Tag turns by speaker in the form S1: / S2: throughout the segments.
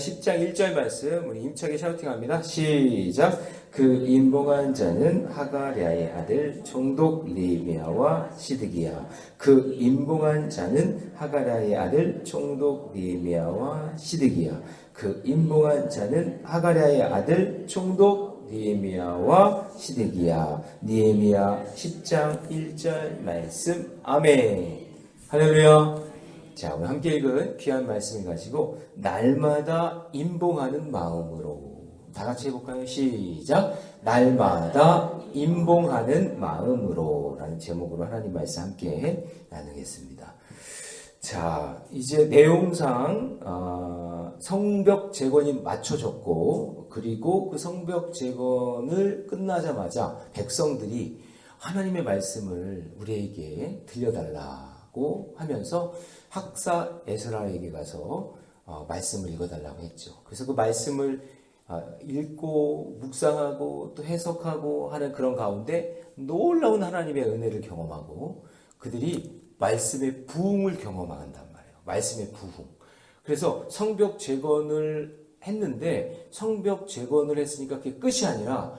S1: 10장 1절 말씀 우리 힘차게 샤우팅합니다. 시작. 그 임봉한 자는 하가랴의 아들 총독 느헤미야와 시드기야. 그 임봉한 자는 하가랴의 아들 총독 느헤미야와 시드기야. 그 임봉한 자는 하가랴의 아들 총독 느헤미야와 시드기야. 느헤미야 10장 1절 말씀. 아멘. 할렐루야. 자, 오늘 함께 읽은 귀한 말씀을 가지고 날마다 임봉하는 마음으로 다 같이 해볼까요? 시작. 날마다 임봉하는 마음으로 라는 제목으로 하나님 말씀 함께 나누겠습니다. 자, 이제 내용상 성벽 재건이 마쳐졌고, 그리고 그 성벽 재건을 끝나자마자 백성들이 하나님의 말씀을 우리에게 들려달라고 하면서 학사 에스라에게 가서 말씀을 읽어달라고 했죠. 그래서 그 말씀을 읽고 묵상하고 또 해석하고 하는 그런 가운데 놀라운 하나님의 은혜를 경험하고 그들이 말씀의 부흥을 경험한단 말이에요. 말씀의 부흥. 그래서 성벽 재건을 했는데 성벽 재건을 했으니까 그게 끝이 아니라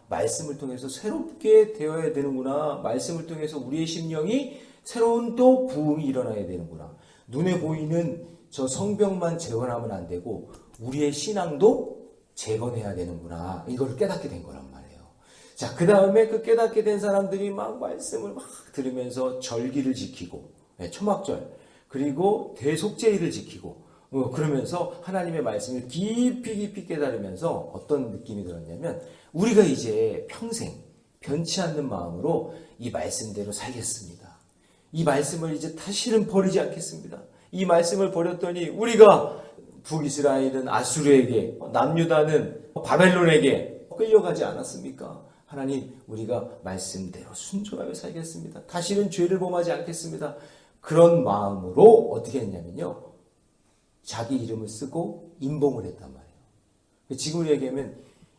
S1: 말씀을 통해서 새롭게 되어야 되는구나. 말씀을 통해서 우리의 심령이 새로운 또 부흥이 일어나야 되는구나. 눈에 보이는 저 성벽만 재건하면 안 되고 우리의 신앙도 재건해야 되는구나. 이걸 깨닫게 된 거란 말이에요. 자, 그 다음에 그 깨닫게 된 사람들이 막 말씀을 막 들으면서 절기를 지키고, 초막절, 그리고 대속죄일을 지키고, 그러면서 하나님의 말씀을 깊이 깨달으면서 어떤 느낌이 들었냐면 우리가 이제 평생 변치 않는 마음으로 이 말씀대로 살겠습니다. 이 말씀을 이제 다시는 버리지 않겠습니다. 이 말씀을 버렸더니 우리가 북이스라엘은 아수르에게, 남유다는 바벨론에게 끌려가지 않았습니까? 하나님, 우리가 말씀대로 순종하며 살겠습니다. 다시는 죄를 범하지 않겠습니다. 그런 마음으로 어떻게 했냐면요. 자기 이름을 쓰고 임봉을 했단 말이에요. 지금으로 얘기하면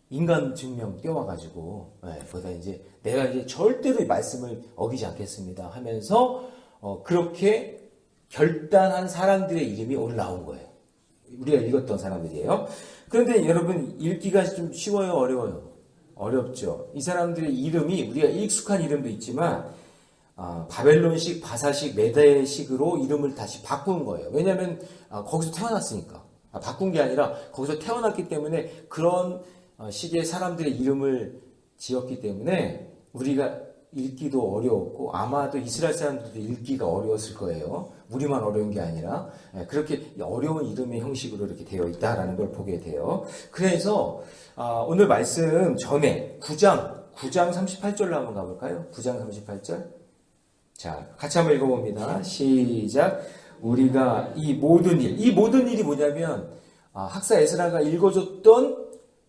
S1: 인간 증명 떼와가지고, 거기다 이제 내가 이제 절대로 이 말씀을 어기지 않겠습니다 하면서, 그렇게 결단한 사람들의 이름이 오늘 나온 거예요. 우리가 읽었던 사람들이에요. 그런데 여러분, 읽기가 좀 쉬워요? 어려워요? 어렵죠. 이 사람들의 이름이 우리가 익숙한 이름도 있지만, 바벨론식, 바사식, 메대식으로 이름을 다시 바꾼 거예요. 왜냐하면 거기서 태어났으니까. 바꾼 게 아니라 거기서 태어났기 때문에 그런 식의 사람들의 이름을 지었기 때문에 우리가 읽기도 어려웠고 아마도 이스라엘 사람들도 읽기가 어려웠을 거예요. 우리만 어려운 게 아니라 그렇게 어려운 이름의 형식으로 이렇게 되어 있다라는 걸 보게 돼요. 그래서 오늘 말씀 전에 9장 38절로 한번 가볼까요? 9장 38절. 자, 같이 한번 읽어봅니다. 시작. 우리가 이 모든 일이 뭐냐면 학사 에스라가 읽어줬던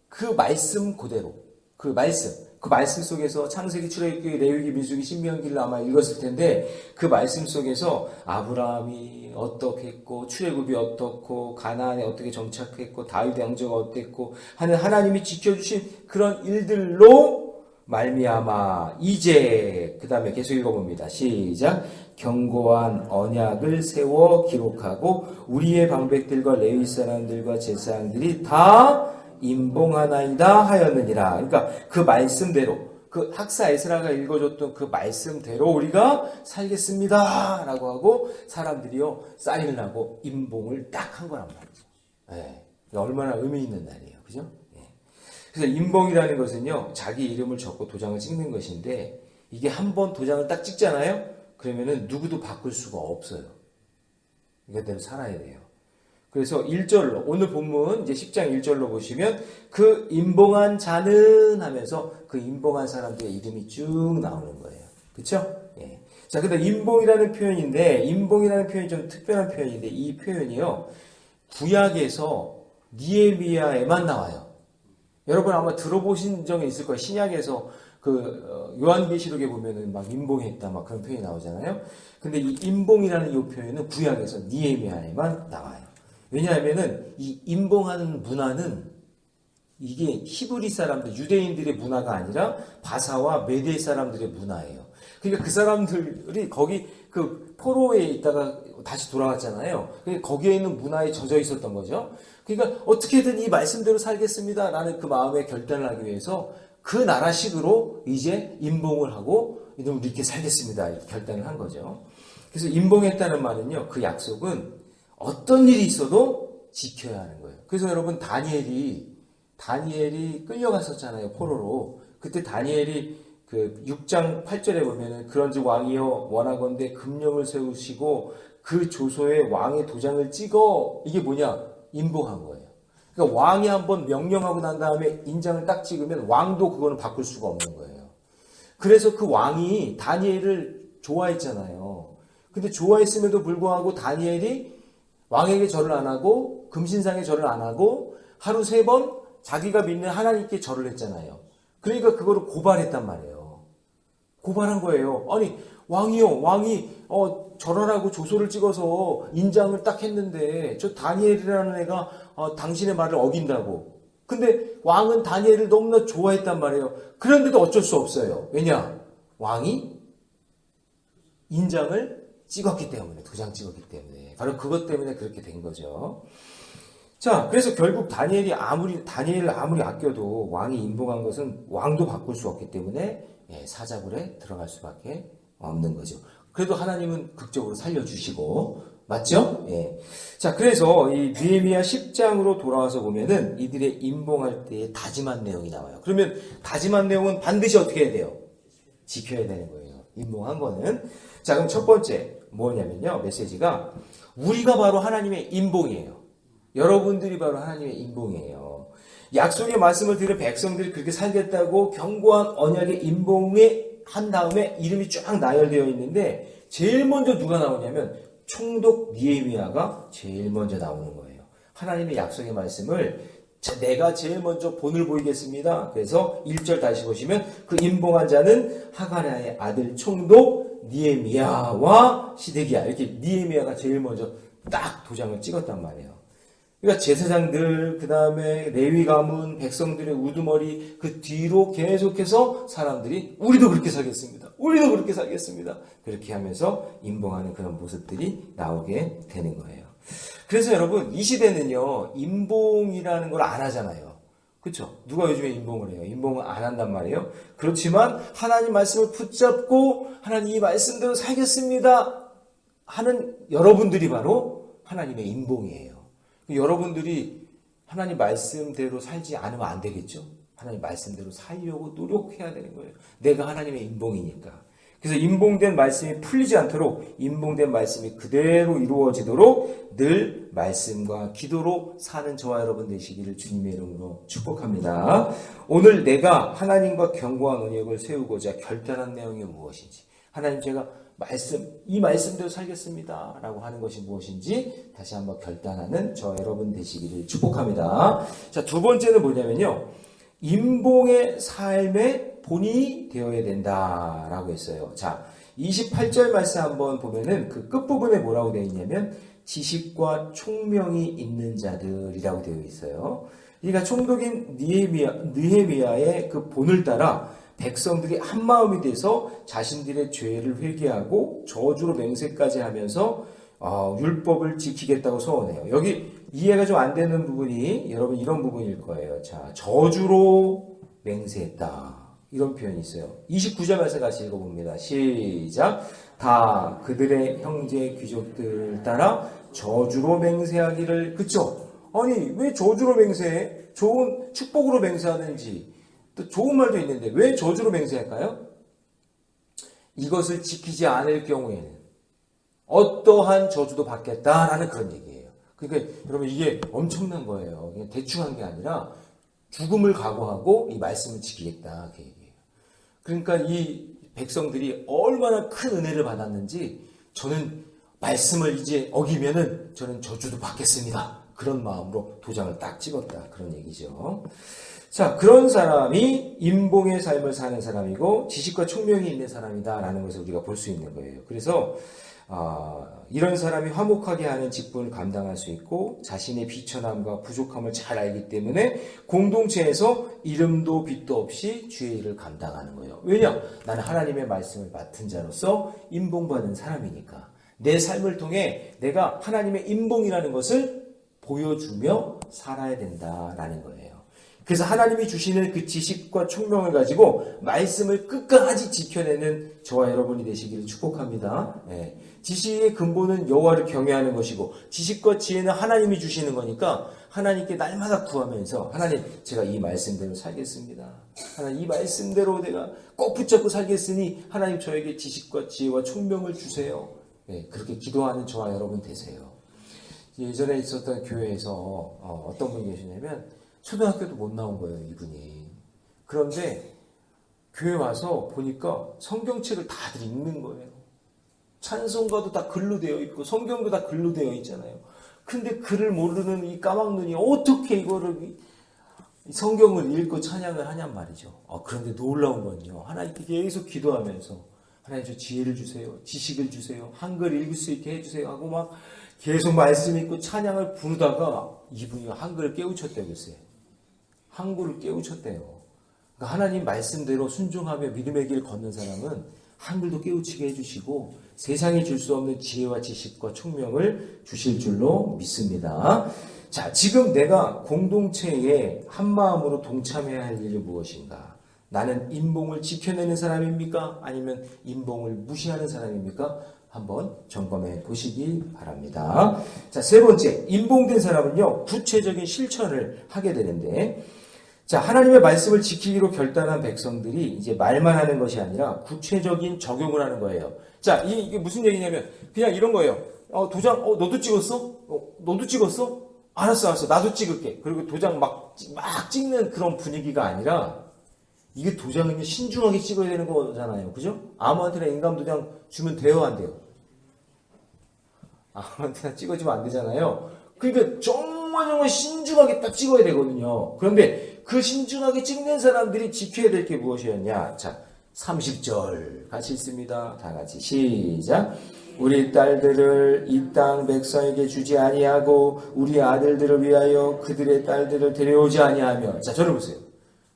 S1: 그 말씀 그대로, 그 말씀 속에서 창세기, 출애굽기, 레위기, 민수기, 신명기를 아마 읽었을 텐데 그 말씀 속에서 아브라함이 어떻게 했고 출애굽이 어떻고 가나안에 어떻게 정착했고 다윗의 왕조가 어땠고 하는 하나님이 지켜주신 그런 일들로 말미암아 이제 그 다음에 계속 읽어봅니다. 시작. 견고한 언약을 세워 기록하고 우리의 방백들과 레위 사람들과 제사장들이 다 임봉하나이다 하였느니라. 그러니까 그 말씀대로 그 학사 에스라가 읽어줬던 그 말씀대로 우리가 살겠습니다 라고 하고 사람들이요 사인을 하고 임봉을 딱 한 거란 말이죠. 얼마나 의미 있는 날이에요. 그죠? 그래서 임봉이라는 것은요 자기 이름을 적고 도장을 찍는 것인데 이게 한번 도장을 딱 찍잖아요. 그러면은 누구도 바꿀 수가 없어요. 이거대로 살아야 돼요. 그래서 1절로 오늘 본문 이제 10장 1절로 보시면 그 임봉한 자는 하면서 그 임봉한 사람들의 이름이 쭉 나오는 거예요. 그렇죠? 예. 자, 근데 임봉이라는 표현이 좀 특별한 표현인데 이 표현이요 구약에서 느헤미야에만 나와요. 여러분 아마 들어보신 적이 있을 거예요. 신약에서 그 요한계시록에 보면은 막 임봉했다 막 그런 표현이 나오잖아요. 근데 이 임봉이라는 이 표현은 구약에서 느헤미야에만 나와요. 왜냐하면은 이 임봉하는 문화는 이게 히브리 사람들, 유대인들의 문화가 아니라 바사와 메대 사람들의 문화예요. 그러니까 그 사람들이 거기 그 포로에 있다가 다시 돌아왔잖아요. 거기에 있는 문화에 젖어 있었던 거죠. 그러니까 어떻게든 이 말씀대로 살겠습니다라는 그 마음의 결단을 하기 위해서 그 나라식으로 이제 임봉을 하고 이렇게 살겠습니다. 이렇게 결단을 한 거죠. 그래서 임봉했다는 말은요. 그 약속은 어떤 일이 있어도 지켜야 하는 거예요. 그래서 여러분 다니엘이 끌려갔었잖아요. 포로로. 그때 다니엘이 그 6장 8절에 보면은 그런즉 왕이여 원하건대 금령을 세우시고 그 조서에 왕의 도장을 찍어 이게 뭐냐? 임봉한 거예요. 그러니까 왕이 한번 명령하고 난 다음에 인장을 딱 찍으면 왕도 그거는 바꿀 수가 없는 거예요. 그래서 그 왕이 다니엘을 좋아했잖아요. 근데 좋아했음에도 불구하고 다니엘이 왕에게 절을 안 하고 금신상에 절을 안 하고 하루 3번 자기가 믿는 하나님께 절을 했잖아요. 그러니까 그거를 고발했단 말이에요. 고발한 거예요. 아니 왕이요, 왕이 절하라고 조서를 찍어서 인장을 딱 했는데 저 다니엘이라는 애가 당신의 말을 어긴다고. 근데 왕은 다니엘을 너무나 좋아했단 말이에요. 그런데도 어쩔 수 없어요. 왜냐? 왕이 인장을 찍었기 때문에, 도장 찍었기 때문에. 바로 그것 때문에 그렇게 된 거죠. 자, 그래서 결국 다니엘을 아무리 아껴도 왕이 임봉한 것은 왕도 바꿀 수 없기 때문에 사자굴에 들어갈 수밖에 없는 거죠. 그래도 하나님은 극적으로 살려주시고, 맞죠? 예. 자, 그래서 이 느헤미야 10장으로 돌아와서 보면은 이들의 임봉할 때의 다짐한 내용이 나와요. 그러면 다짐한 내용은 반드시 어떻게 해야 돼요? 지켜야 되는 거예요. 임봉한 거는. 자, 그럼 첫 번째 뭐냐면요. 메시지가 우리가 바로 하나님의 임봉이에요. 여러분들이 바로 하나님의 임봉이에요. 약속의 말씀을 들은 백성들이 그렇게 살겠다고 견고한 언약의 임봉에 한 다음에 이름이 쫙 나열되어 있는데 제일 먼저 누가 나오냐면 총독 느헤미야가 제일 먼저 나오는 거예요. 하나님의 약속의 말씀을 내가 제일 먼저 본을 보이겠습니다. 그래서 1절 다시 보시면 그 임봉한 자는 하가랴의 아들 총독 느헤미야와 시드기야. 이렇게 느헤미야가 제일 먼저 딱 도장을 찍었단 말이에요. 그러니까 제사장들, 그 다음에 레위 가문, 백성들의 우두머리 그 뒤로 계속해서 사람들이 우리도 그렇게 살겠습니다. 우리도 그렇게 살겠습니다. 그렇게 하면서 임봉하는 그런 모습들이 나오게 되는 거예요. 그래서 여러분 이 시대는요 임봉이라는 걸 안 하잖아요. 그렇죠? 누가 요즘에 임봉을 해요? 임봉을 안 한단 말이에요. 그렇지만 하나님 말씀을 붙잡고 하나님 이 말씀대로 살겠습니다 하는 여러분들이 바로 하나님의 임봉이에요. 여러분들이 하나님 말씀대로 살지 않으면 안 되겠죠? 하나님 말씀대로 살려고 노력해야 되는 거예요. 내가 하나님의 임봉이니까. 그래서 임봉된 말씀이 풀리지 않도록 임봉된 말씀이 그대로 이루어지도록 늘 말씀과 기도로 사는 저와 여러분 되시기를 주님의 이름으로 축복합니다. 오늘 내가 하나님과 견고한 언약을 세우고자 결단한 내용이 무엇인지, 하나님 제가 이 말씀대로 살겠습니다 라고 하는 것이 무엇인지 다시 한번 결단하는 저 여러분 되시기를 축복합니다. 자, 두 번째는 뭐냐면요, 임봉의 삶의 본이 되어야 된다라고 했어요. 자, 28절 말씀 한번 보면은 그 끝부분에 뭐라고 되어 있냐면 지식과 총명이 있는 자들이라고 되어 있어요. 그러니까 총독인 느헤미야의 그 본을 따라 백성들이 한 마음이 돼서 자신들의 죄를 회개하고 저주로 맹세까지 하면서 율법을 지키겠다고 서원해요. 여기 이해가 좀 안 되는 부분이 여러분 이런 부분일 거예요. 자, 저주로 맹세했다. 이런 표현이 있어요. 29절 말씀 같이 읽어봅니다. 시작. 다 그들의 형제 귀족들 따라 저주로 맹세하기를. 그쵸? 아니 왜 저주로 맹세해? 좋은 축복으로 맹세하든지 또 좋은 말도 있는데 왜 저주로 맹세할까요? 이것을 지키지 않을 경우에는 어떠한 저주도 받겠다라는 그런 얘기예요. 그러니까 여러분 이게 엄청난 거예요. 그냥 대충 한 게 아니라 죽음을 각오하고 이 말씀을 지키겠다 그 얘기예요. 그러니까 이 백성들이 얼마나 큰 은혜를 받았는지 저는 말씀을 이제 어기면은 저는 저주도 받겠습니다. 그런 마음으로 도장을 딱 찍었다 그런 얘기죠. 자, 그런 사람이 임봉의 삶을 사는 사람이고 지식과 총명이 있는 사람이다라는 것을 우리가 볼 수 있는 거예요. 그래서 이런 사람이 화목하게 하는 직분을 감당할 수 있고 자신의 비천함과 부족함을 잘 알기 때문에 공동체에서 이름도 빚도 없이 주의 일을 감당하는 거예요. 왜냐? 나는 하나님의 말씀을 맡은 자로서 임봉받은 사람이니까 내 삶을 통해 내가 하나님의 임봉이라는 것을 보여주며 살아야 된다라는 거예요. 그래서 하나님이 주시는 그 지식과 총명을 가지고 말씀을 끝까지 지켜내는 저와 여러분이 되시기를 축복합니다. 예. 지식의 근본은 여호와를 경외하는 것이고 지식과 지혜는 하나님이 주시는 거니까 하나님께 날마다 구하면서 하나님 제가 이 말씀대로 살겠습니다. 하나님 이 말씀대로 내가 꼭 붙잡고 살겠으니 하나님 저에게 지식과 지혜와 총명을 주세요. 예. 그렇게 기도하는 저와 여러분 되세요. 예전에 있었던 교회에서 어떤 분이 계시냐면 초등학교도 못 나온 거예요, 이분이. 그런데 교회 와서 보니까 성경책을 다들 읽는 거예요. 찬송가도 다 글로 되어 있고 성경도 다 글로 되어 있잖아요. 근데 글을 모르는 이 까막눈이 어떻게 이거를 성경을 읽고 찬양을 하냔 말이죠. 그런데 놀라운 건요. 하나님께 계속 기도하면서 하나님 저 지혜를 주세요. 지식을 주세요. 한글 읽을 수 있게 해주세요. 하고 막 계속 말씀 읽고 찬양을 부르다가 이분이 한글을 깨우쳤대요. 글쎄. 한글을 깨우쳤대요. 그러니까 하나님 말씀대로 순종하며 믿음의 길 걷는 사람은 한글도 깨우치게 해주시고 세상이 줄 수 없는 지혜와 지식과 총명을 주실 줄로 믿습니다. 자, 지금 내가 공동체에 한마음으로 동참해야 할 일이 무엇인가? 나는 인봉을 지켜내는 사람입니까? 아니면 인봉을 무시하는 사람입니까? 한번 점검해 보시기 바랍니다. 자, 세 번째, 인봉된 사람은요, 구체적인 실천을 하게 되는데, 자, 하나님의 말씀을 지키기로 결단한 백성들이 이제 말만 하는 것이 아니라 구체적인 적용을 하는 거예요. 자, 이게 무슨 얘기냐면, 그냥 이런 거예요. 도장, 너도 찍었어? 너도 찍었어? 알았어. 나도 찍을게. 그리고 도장 막 찍는 그런 분위기가 아니라, 이게 도장은 신중하게 찍어야 되는 거잖아요. 그죠? 아무한테나 인감 도장 주면 돼요, 안 돼요? 아무한테나 찍어주면 안 되잖아요. 그러니까 정말 신중하게 딱 찍어야 되거든요. 그런데 그 신중하게 찍는 사람들이 지켜야 될 게 무엇이었냐? 자, 30절 같이 읽습니다. 다 같이 시작. 우리 딸들을 이 땅 백성에게 주지 아니하고 우리 아들들을 위하여 그들의 딸들을 데려오지 아니하며. 자, 저를 보세요.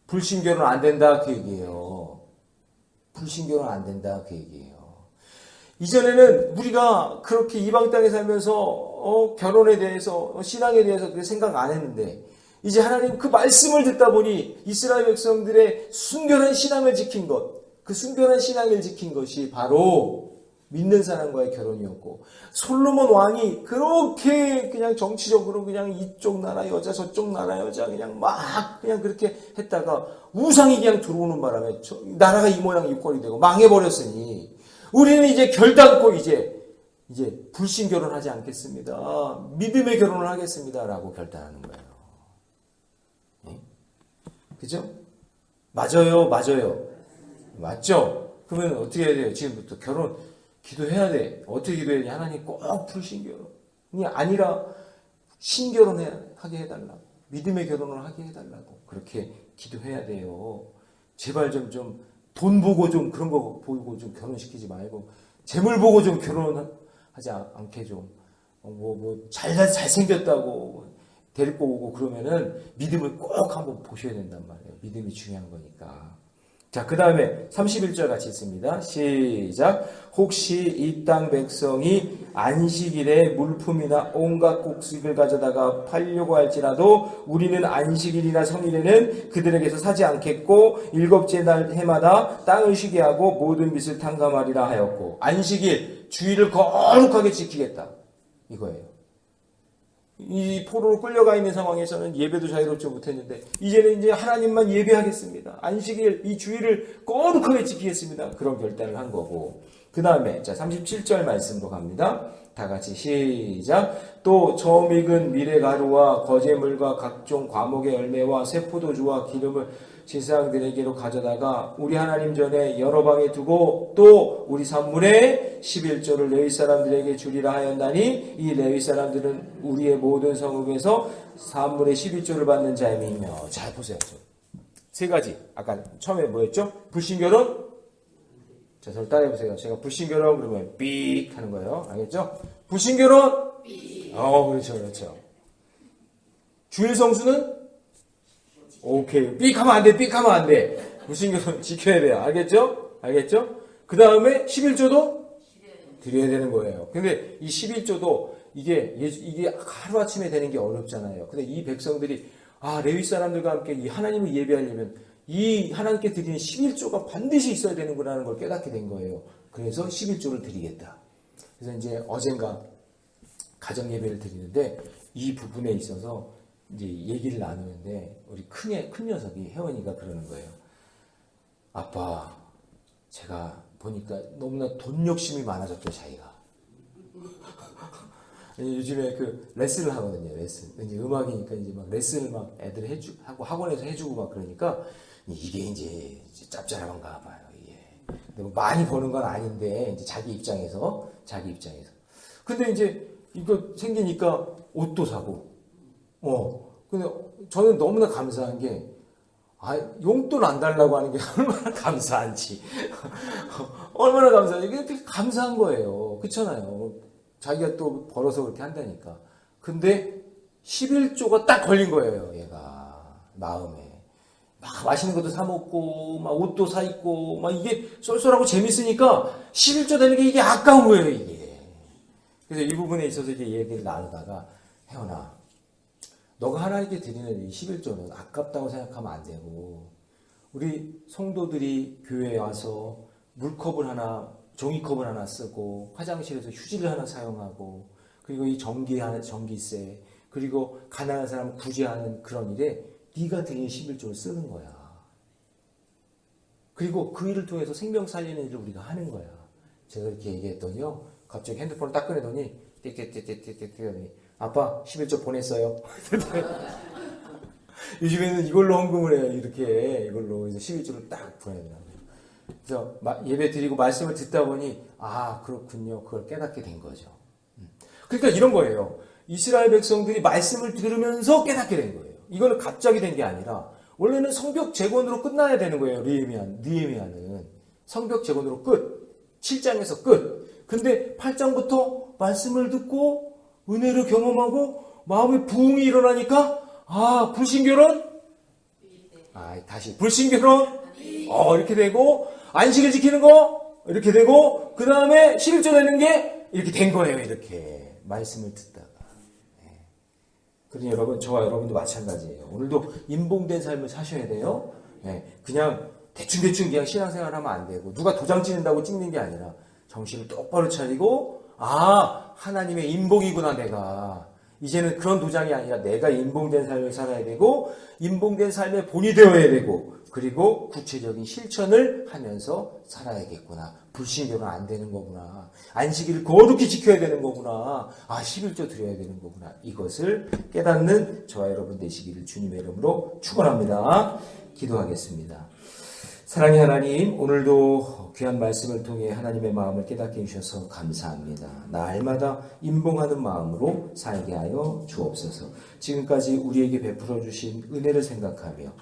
S1: 불신결혼 안 된다 그 얘기예요. 불신결혼 안 된다 그 얘기예요. 이전에는 우리가 그렇게 이방 땅에 살면서 결혼에 대해서 신앙에 대해서 그렇게 생각 안 했는데 이제 하나님 그 말씀을 듣다 보니 이스라엘 백성들의 순결한 신앙을 지킨 것, 그 순결한 신앙을 지킨 것이 바로 믿는 사람과의 결혼이었고 솔로몬 왕이 그렇게 그냥 정치적으로 그냥 이쪽 나라 여자 저쪽 나라 여자 그냥 막 그냥 그렇게 했다가 우상이 그냥 들어오는 바람에 나라가 이 모양 이 꼴이 되고 망해버렸으니 우리는 이제 결단코 이제 불신 결혼하지 않겠습니다. 믿음의 결혼을 하겠습니다라고 결단하는 거예요. 그죠? 맞아요. 맞죠? 그러면 어떻게 해야 돼요? 지금부터 결혼 기도해야 돼. 어떻게 기도해야 돼? 하나님 꼭 불신결혼이 아니라 신결혼하게 해달라고. 믿음의 결혼을 하게 해달라고. 그렇게 기도해야 돼요. 제발 좀 돈 보고 좀 그런 거 보고 좀 결혼시키지 말고 재물 보고 좀 결혼하지 않게 좀 잘생겼다고 데리고 오고 그러면은 믿음을 꼭 한번 보셔야 된단 말이에요. 믿음이 중요한 거니까. 자, 그 다음에 31절 같이 있습니다. 시작. 혹시 이 땅 백성이 안식일에 물품이나 온갖 곡식을 가져다가 팔려고 할지라도 우리는 안식일이나 성일에는 그들에게서 사지 않겠고 일곱째 날 해마다 땅을 쉬게 하고 모든 빚을 탕감하리라 하였고 안식일 주일을 거룩하게 지키겠다. 이거예요. 이 포로로 끌려가 있는 상황에서는 예배도 자유롭지 못했는데 이제는 이제 하나님만 예배하겠습니다. 안식일 이 주일을 거룩하게 지키겠습니다. 그런 결단을 한 거고 그 다음에 자 37절 말씀으로 갑니다. 다 같이 시작. 또 처음 익은 미레가루와 거제물과 각종 과목의 열매와 새 포도주와 기름을 제사장들에게로 가져다가 우리 하나님 전에 여러 방에 두고 또 우리 산물의 11조를 레위 사람들에게 주리라 하였나니 이 레위 사람들은 우리의 모든 성읍에서 산물의 11조를 받는 자임이며. 잘 보세요. 세 가지. 아까 처음에 뭐였죠? 불신결혼? 자, 저를 따라해보세요. 제가 불신결혼 그러면 삑 하는 거예요. 알겠죠? 불신결혼? 삑. 그렇죠. 주일 성수는? 오케이. 삑 하면 안 돼. 불신결혼 지켜야 돼요. 알겠죠? 그 다음에 11조도 드려야 되는 거예요. 근데 이 11조도 이게 하루아침에 되는 게 어렵잖아요. 근데 이 백성들이 레위 사람들과 함께 이 하나님을 예배하려면 이 하나님께 드리는 11조가 반드시 있어야 되는구나라는 걸 깨닫게 된 거예요. 그래서 11조를 드리겠다. 그래서 이제 어젠가 가정 예배를 드리는데 이 부분에 있어서 이제 얘기를 나누는데 우리 큰 녀석이 혜원이가 그러는 거예요. 아빠, 제가 보니까 너무나 돈 욕심이 많아졌죠, 자기가. 요즘에 그 레슨을 하거든요, 레슨. 이제 음악이니까 이제 막 레슨을 막 애들 하고 학원에서 해주고 막 그러니까 이게 이제 짭짤한가 봐요, 이게. 근데 뭐 많이 버는 건 아닌데, 이제 자기 입장에서. 근데 이제 이거 생기니까 옷도 사고, 근데 저는 너무나 감사한 게, 용돈 안 달라고 하는 게 얼마나 감사한지. 얼마나 감사한지. 이게 되게 감사한 거예요. 그렇잖아요. 자기가 또 벌어서 그렇게 한다니까. 근데 11조가 딱 걸린 거예요, 얘가. 마음에. 막 맛있는 것도 사 먹고, 막 옷도 사 입고, 막 이게 쏠쏠하고 재밌으니까 11조 되는 게 이게 아까운 거예요, 이게. 그래서 이 부분에 있어서 이제 얘기를 나누다가, 혜원아, 너가 하나님께 드리는 이 11조는 아깝다고 생각하면 안 되고, 우리 성도들이 교회에 와서 물컵을 하나, 종이컵을 하나 쓰고, 화장실에서 휴지를 하나 사용하고, 그리고 이 전기세, 그리고 가난한 사람을 구제하는 그런 일에 네가 드리는 11조를 쓰는 거야. 그리고 그 일을 통해서 생명 살리는 일을 우리가 하는 거야. 제가 이렇게 얘기했더니요, 갑자기 핸드폰을 딱 꺼내더니, 띡띡띡띡띡 아빠 11조 보냈어요. 요즘에는 이걸로 헌금을 해요. 이걸로. 그래서 11조를 딱 보내더라고요. 그래서 예배 드리고 말씀을 듣다 보니 그렇군요. 그걸 깨닫게 된 거죠. 그러니까 이런 거예요. 이스라엘 백성들이 말씀을 들으면서 깨닫게 된 거예요. 이거는 갑자기 된 게 아니라 원래는 성벽 재건으로 끝나야 되는 거예요. 느헤미야는 성벽 재건으로 끝. 7장에서 끝. 근데 8장부터 말씀을 듣고 은혜를 경험하고 마음에 부흥이 일어나니까 불신결혼? 다시 불신결혼? 이렇게 되고 안식을 지키는 거 이렇게 되고 그 다음에 11조 되는 게 이렇게 된 거예요. 이렇게 말씀을 듣다가. 그러니 여러분, 저와 여러분도 마찬가지예요. 오늘도 인봉된 삶을 사셔야 돼요. 그냥 대충 그냥 신앙생활 하면 안 되고 누가 도장 찍는다고 찍는 게 아니라 정신을 똑바로 차리고 하나님의 인봉이구나 내가. 이제는 그런 도장이 아니라 내가 인봉된 삶을 살아야 되고 인봉된 삶의 본이 되어야 되고 그리고 구체적인 실천을 하면서 살아야겠구나. 불신결혼 안 되는 거구나. 안식일을 거룩히 지켜야 되는 거구나. 11조 드려야 되는 거구나. 이것을 깨닫는 저와 여러분 되시기를 주님의 이름으로 축원합니다. 기도하겠습니다. 사랑의 하나님, 오늘도 귀한 말씀을 통해 하나님의 마음을 깨닫게 해주셔서 감사합니다. 날마다 인봉하는 마음으로 살게 하여 주옵소서. 지금까지 우리에게 베풀어 주신 은혜를 생각하며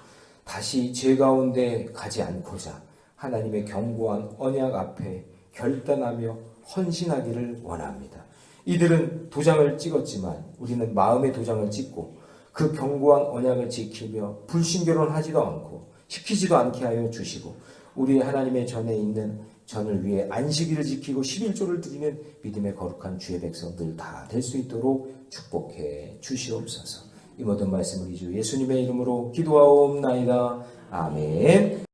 S1: 다시 죄 가운데 가지 않고자 하나님의 견고한 언약 앞에 결단하며 헌신하기를 원합니다. 이들은 도장을 찍었지만 우리는 마음의 도장을 찍고 그 견고한 언약을 지키며 불신결혼하지도 않고 시키지도 않게 하여 주시고 우리 하나님의 전에 있는 전을 위해 안식일을 지키고 11조를 드리는 믿음의 거룩한 주의 백성들 다 될 수 있도록 축복해 주시옵소서. 이 모든 말씀을 주 예수님의 이름으로 기도하옵나이다. 아멘.